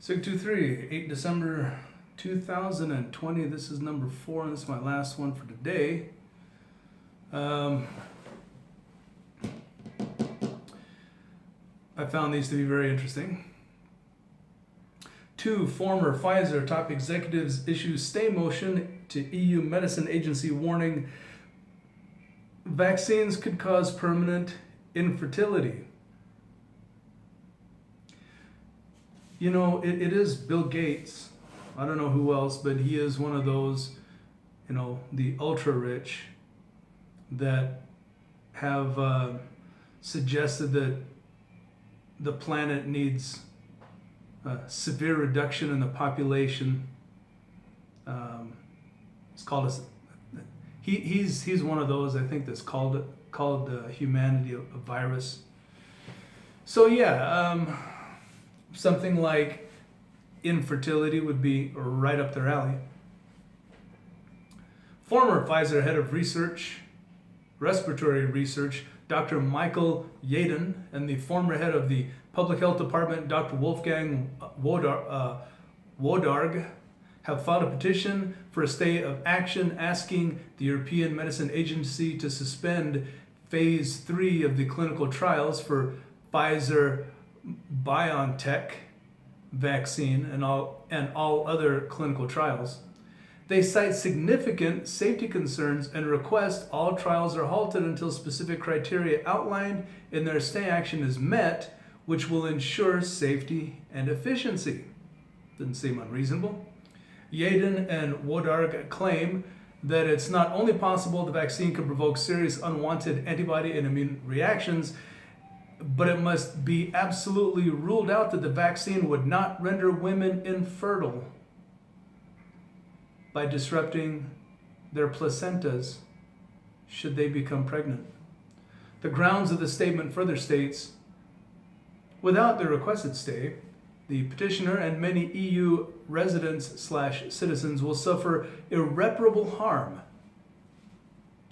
623, 8 December 2020. This is number 4, and this is my last one for today. I found these to be very interesting. 2 former Pfizer top executives issue stay motion to EU Medicine Agency warning vaccines could cause permanent infertility. You know, it is Bill Gates. I don't know who else, but he is one of those, the ultra rich that have suggested that the planet needs a severe reduction in the population. It's called he's one of those, I think, that's called humanity a virus. So yeah. Something like infertility would be right up their alley. Former Pfizer head of respiratory research, Dr. Michael Yeadon, and the former head of the Public Health Department, Dr. Wolfgang Wodarg, have filed a petition for a stay of action asking the European Medicine Agency to suspend Phase 3 of the clinical trials for Pfizer BioNTech vaccine and all other clinical trials. They cite significant safety concerns and request all trials are halted until specific criteria outlined in their stay action is met, which will ensure safety and efficiency. Doesn't seem unreasonable. Yeadon and Wodarg claim that it's not only possible the vaccine could provoke serious unwanted antibody and immune reactions, but it must be absolutely ruled out that the vaccine would not render women infertile by disrupting their placentas should they become pregnant. The grounds of the statement further states, without the requested stay, the petitioner and many EU residents/citizens will suffer irreparable harm.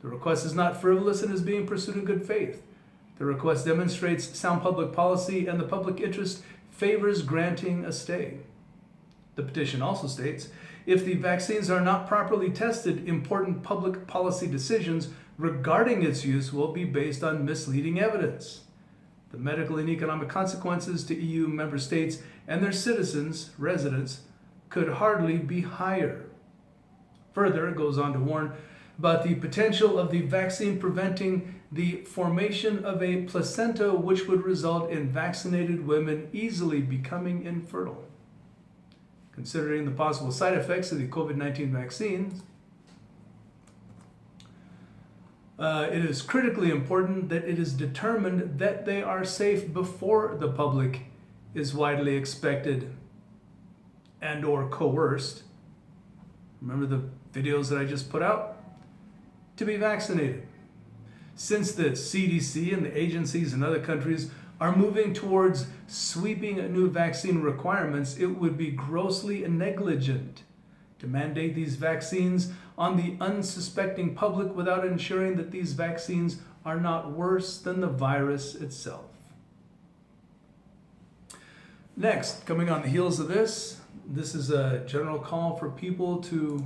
The request is not frivolous and is being pursued in good faith. The request demonstrates sound public policy and the public interest favors granting a stay. The petition also states, if the vaccines are not properly tested, important public policy decisions regarding its use will be based on misleading evidence. The medical and economic consequences to EU member states and their residents, could hardly be higher. Further, it goes on to warn about the potential of the vaccine preventing the formation of a placenta, which would result in vaccinated women easily becoming infertile. Considering the possible side effects of the COVID-19 vaccines, it is critically important that it is determined that they are safe before the public is widely expected and or coerced. Remember the videos that I just put out? To be vaccinated. Since the CDC and the agencies in other countries are moving towards sweeping new vaccine requirements, it would be grossly negligent to mandate these vaccines on the unsuspecting public without ensuring that these vaccines are not worse than the virus itself. Next, coming on the heels of this is a general call for people to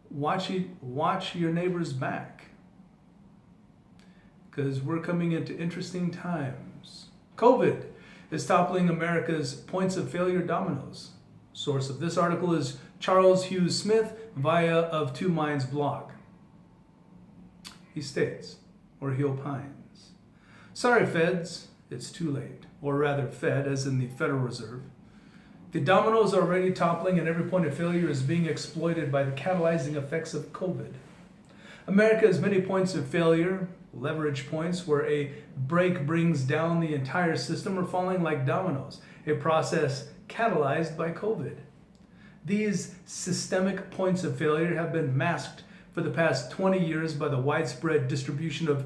watch your neighbor's back, because we're coming into interesting times. COVID is toppling America's points of failure dominoes. Source of this article is Charles Hughes Smith via Of Two Minds blog. He states, or he opines, sorry feds, it's too late. Or rather Fed, as in the Federal Reserve. The dominoes are already toppling and every point of failure is being exploited by the catalyzing effects of COVID. America has many points of failure, leverage points where a break brings down the entire system, are falling like dominoes, a process catalyzed by COVID. These systemic points of failure have been masked for the past 20 years by the widespread distribution of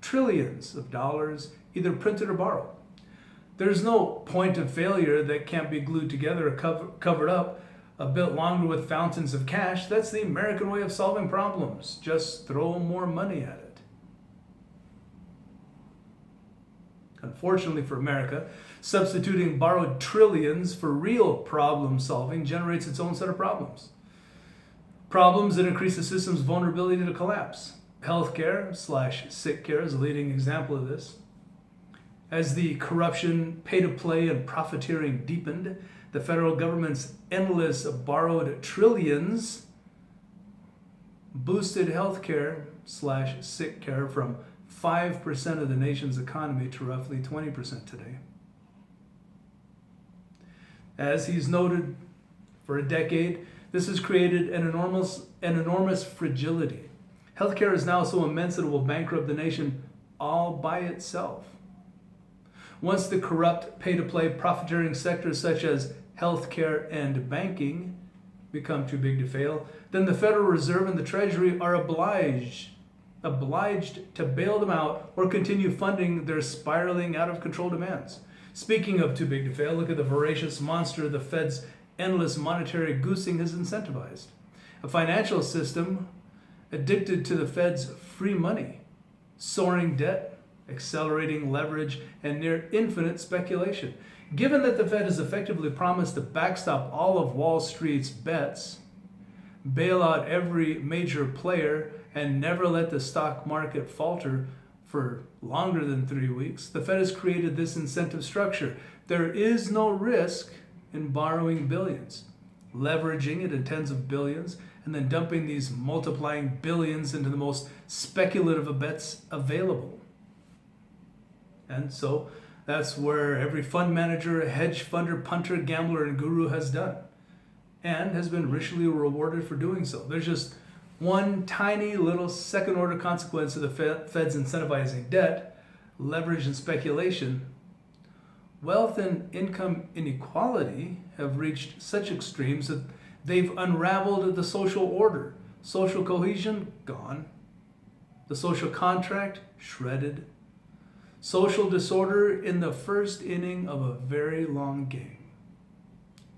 trillions of dollars, either printed or borrowed. There's no point of failure that can't be glued together or covered up a bit longer with fountains of cash. That's the American way of solving problems. Just throw more money at it. unfortunately for America, substituting borrowed trillions for real problem solving generates its own set of problems. Problems that increase the system's vulnerability to collapse. Healthcare/sick care is a leading example of this. As the corruption, pay-to-play, and profiteering deepened, the federal government's endless borrowed trillions boosted healthcare/sick care from 5% of the nation's economy to roughly 20% today. As he's noted, for a decade, this has created an enormous fragility. Healthcare is now so immense that it will bankrupt the nation all by itself. Once the corrupt, pay-to-play, profiteering sectors such as healthcare and banking become too big to fail, then the Federal Reserve and the Treasury are obliged to bail them out or continue funding their spiraling out-of-control demands. Speaking of too big to fail, look at the voracious monster the Fed's endless monetary goosing has incentivized. A financial system addicted to the Fed's free money, soaring debt, accelerating leverage, and near infinite speculation. Given that the Fed has effectively promised to backstop all of Wall Street's bets, bail out every major player, and never let the stock market falter for longer than 3 weeks, the Fed has created this incentive structure. There is no risk in borrowing billions, leveraging it in tens of billions, and then dumping these multiplying billions into the most speculative of bets available. And so that's where every fund manager, hedge funder, punter, gambler, and guru has done, and has been richly rewarded for doing so. There's just one tiny little second-order consequence of the Fed's incentivizing debt, leverage, and speculation. Wealth and income inequality have reached such extremes that they've unraveled the social order. Social cohesion, gone. The social contract, shredded. Social disorder in the first inning of a very long game.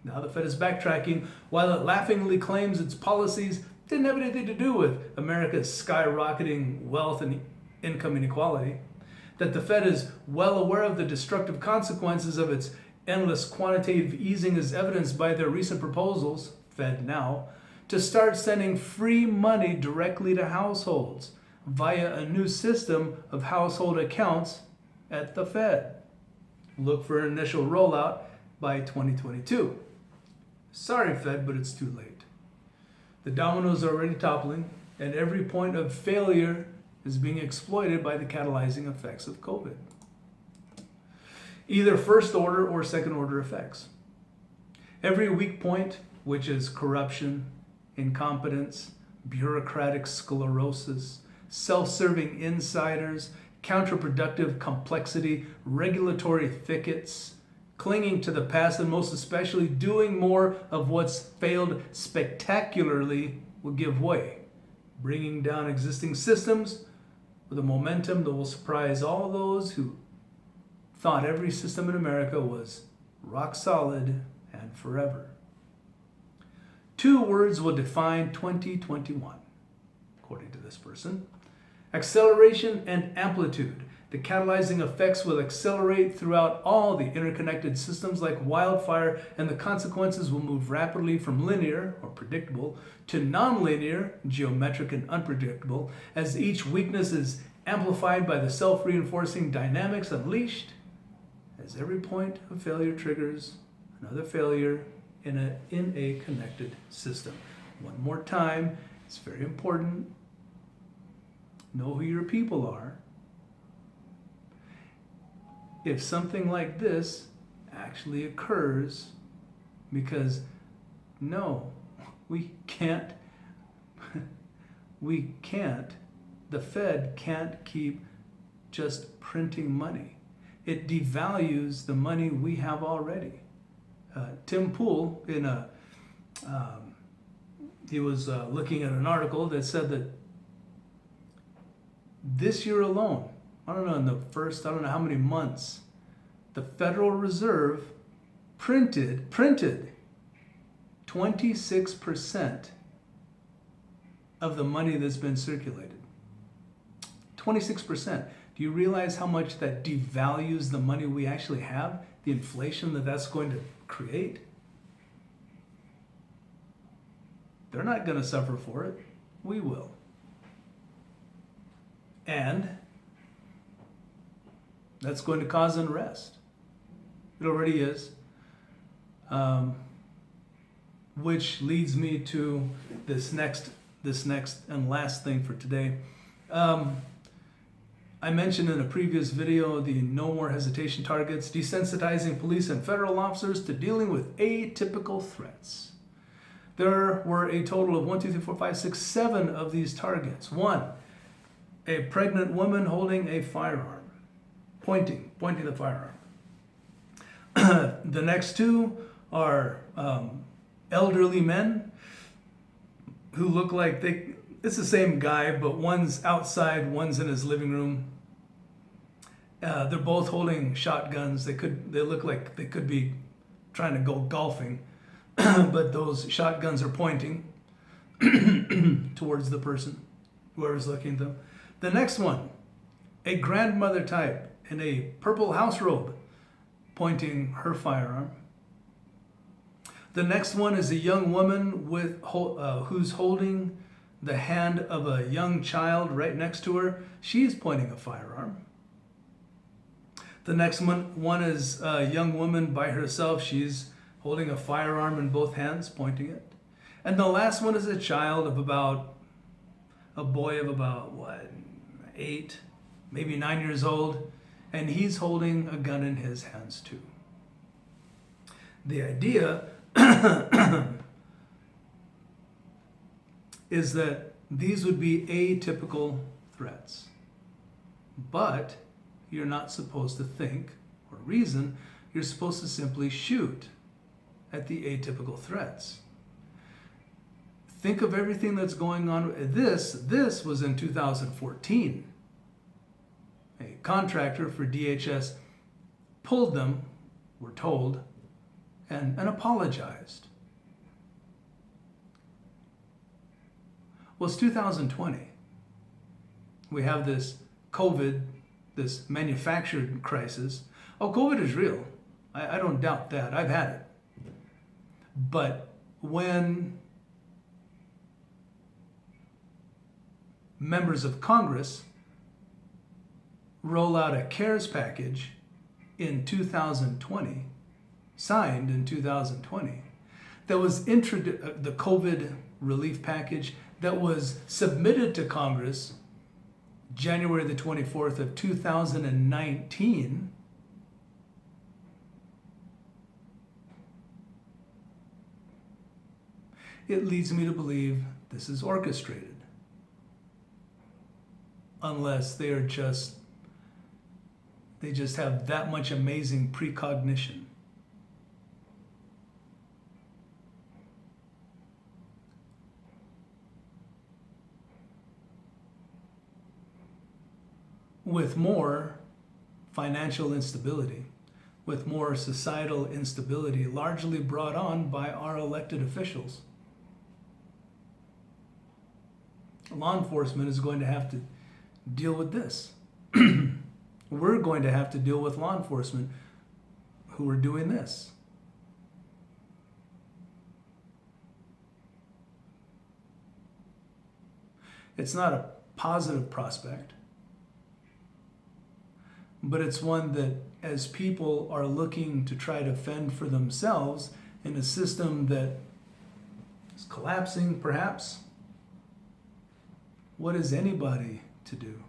Now the Fed is backtracking while it laughingly claims its policies didn't have anything to do with America's skyrocketing wealth and income inequality. That the Fed is well aware of the destructive consequences of its endless quantitative easing is evidenced by their recent proposals, FedNow, to start sending free money directly to households via a new system of household accounts at the Fed. Look for an initial rollout by 2022. Sorry, Fed, but it's too late. The dominoes are already toppling, and every point of failure is being exploited by the catalyzing effects of COVID. Either first order or second order effects. Every weak point, which is corruption, incompetence, bureaucratic sclerosis, self-serving insiders, counterproductive complexity, regulatory thickets, clinging to the past, and most especially doing more of what's failed spectacularly, will give way, bringing down existing systems with a momentum that will surprise all those who thought every system in America was rock solid and forever. 2 words will define 2021, according to this person: acceleration and amplitude. The catalyzing effects will accelerate throughout all the interconnected systems like wildfire, and the consequences will move rapidly from linear, or predictable, to nonlinear, geometric, and unpredictable, as each weakness is amplified by the self-reinforcing dynamics unleashed, as every point of failure triggers another failure in a connected system. One more time, it's very important. Know who your people are. If something like this actually occurs, because no, we can't, the Fed can't keep just printing money. It devalues the money we have already. Tim Pool, he was looking at an article that said that this year alone, I don't know how many months, the Federal Reserve printed 26% of the money that's been circulated. 26%. Do Do you realize how much that devalues the money we actually have? The inflation that's going to create? They're not going to suffer for it. We will. And that's going to cause unrest. It already is. Which leads me to this next and last thing for today. I mentioned in a previous video the no more hesitation targets, desensitizing police and federal officers to dealing with atypical threats. There were a total of 1, 2, 3, 4, 5, 6, 7 of these targets. 1, a pregnant woman holding a firearm, pointing the firearm. The next 2 are elderly men who look like it's the same guy, but one's outside, one's in his living room. They're both holding shotguns. They look like they could be trying to go golfing, but those shotguns are pointing towards the person, whoever's looking at them. The next one, a grandmother type in a purple house robe, pointing her firearm. The next one is a young woman who's holding the hand of a young child right next to her. She's pointing a firearm. The next one is a young woman by herself. She's holding a firearm in both hands, pointing it. And the last one is a boy of about 8, maybe 9 years old, and he's holding a gun in his hands too. The idea is that these would be atypical threats. But you're not supposed to think or reason. You're supposed to simply shoot at the atypical threats. Think of everything that's going on. This was in 2014. A contractor for DHS pulled them, we're told, and apologized. Well, it's 2020. We have this COVID, this manufactured crisis. Oh, COVID is real. I don't doubt that. I've had it. But when members of Congress roll out a CARES package in 2020, signed in 2020, that was the COVID relief package that was submitted to Congress January the 24th of 2019, it leads me to believe this is orchestrated. Unless they just have that much amazing precognition. With more financial instability, with more societal instability, largely brought on by our elected officials, law enforcement is going to have to deal with this. We're going to have to deal with law enforcement who are doing this. It's not a positive prospect, but it's one that, as people are looking to try to fend for themselves in a system that is collapsing, perhaps, what is anybody to do?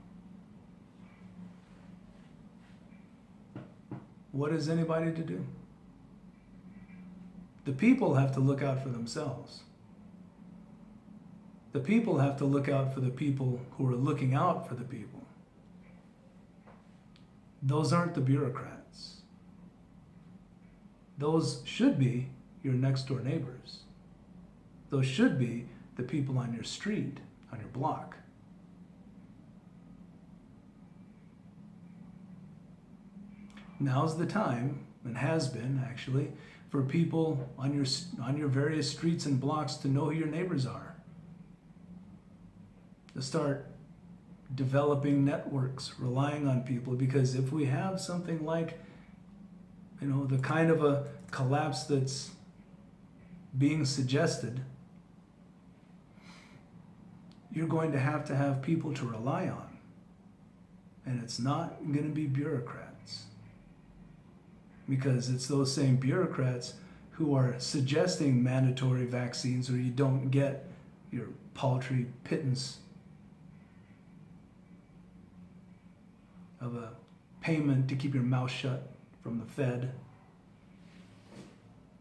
What is anybody to do? The people have to look out for themselves. The people have to look out for the people who are looking out for the people. Those aren't the bureaucrats. Those should be your next door neighbors. Those should be the people on your street, on your block. Now's the time, and has been actually, for people on your various streets and blocks to know who your neighbors are. To start developing networks, relying on people, because if we have something like, the kind of a collapse that's being suggested, you're going to have people to rely on. And it's not going to be bureaucrats. Because it's those same bureaucrats who are suggesting mandatory vaccines, or you don't get your paltry pittance of a payment to keep your mouth shut from the Fed,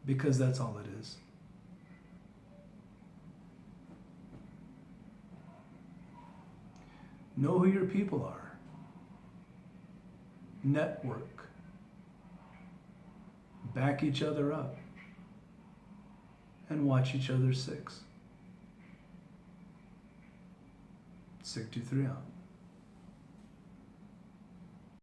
because that's all it is. Know who your people are. Network. Back each other up. And watch each other six. 623 out.